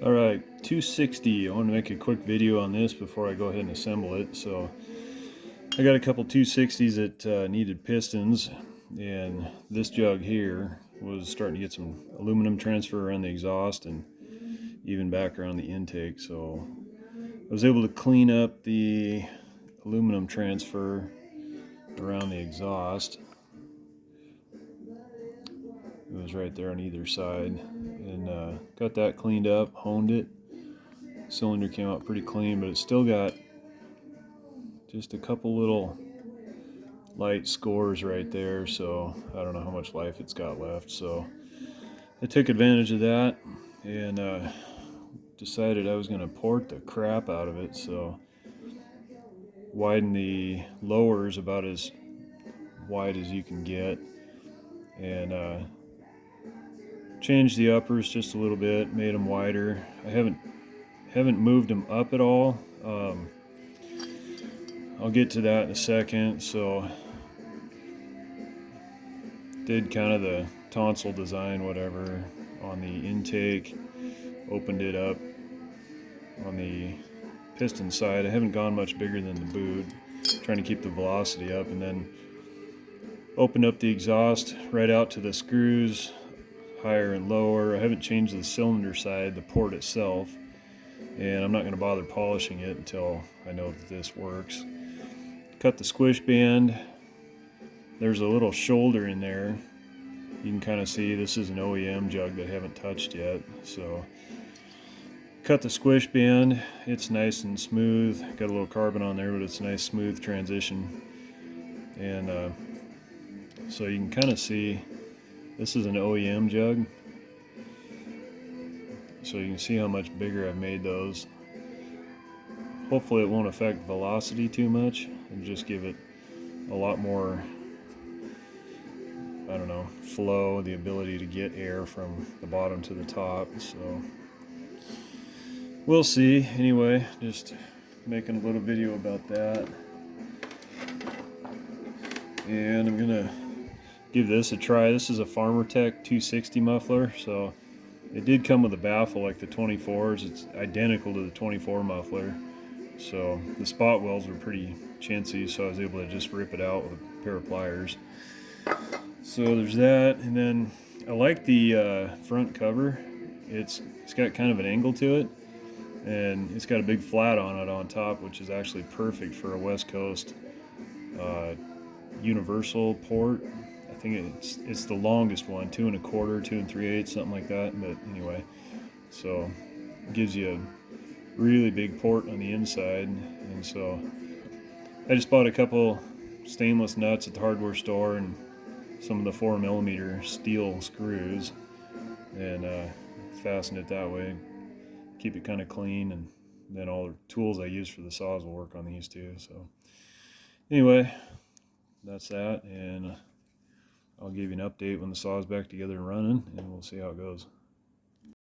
Alright, 260. I want to make a quick video on this before I go ahead and assemble it. So I got a couple 260s that needed pistons, and this jug here was starting to get some aluminum transfer around the exhaust and even back around the intake. So I was able to clean up the aluminum transfer around the exhaust. It was right there on either side, and got that cleaned up, honed it. Cylinder came out pretty clean, but it's still got just a couple little light scores right there, so I don't know how much life it's got left. So I took advantage of that and decided I was going to port the crap out of it. So widen the lowers about as wide as you can get, and changed the uppers just a little bit, made them wider. I haven't moved them up at all. I'll get to that in a second. So did kind of the tonsil design, whatever, on the intake, opened it up on the piston side. I haven't gone much bigger than the boot, trying to keep the velocity up, and then opened up the exhaust right out to the screws, higher and lower. I haven't changed the cylinder side, the port itself, and I'm not going to bother polishing it until I know that this works. Cut the squish band. There's a little shoulder in there. You can kind of see this is an OEM jug that I haven't touched yet. So cut the squish band. It's nice and smooth. Got a little carbon on there, but it's a nice smooth transition. And so you can kind of see this is an OEM jug. So you can see how much bigger I've made those. Hopefully it won't affect velocity too much and just give it a lot more, I don't know, flow, the ability to get air from the bottom to the top. So we'll see. Anyway, just making a little video about that. And I'm gonna give this a try. This is a Farmer Tech 260 muffler. So it did come with a baffle like the 24s. It's identical to the 24 muffler. So the spot welds were pretty chintzy, so I was able to just rip it out with a pair of pliers. So there's that, and then I like the front cover. It's got kind of an angle to it, and it's got a big flat on it on top, which is actually perfect for a West Coast universal port. I think it's the longest one, 2 1/4, 2 3/8, something like that. But anyway, so it gives you a really big port on the inside. And so I just bought a couple stainless nuts at the hardware store and some of the 4mm steel screws, and fasten it that way, keep it kind of clean, and then all the tools I use for the saws will work on these too. So anyway, that's that, and I'll give you an update when the saw's back together and running, and we'll see how it goes.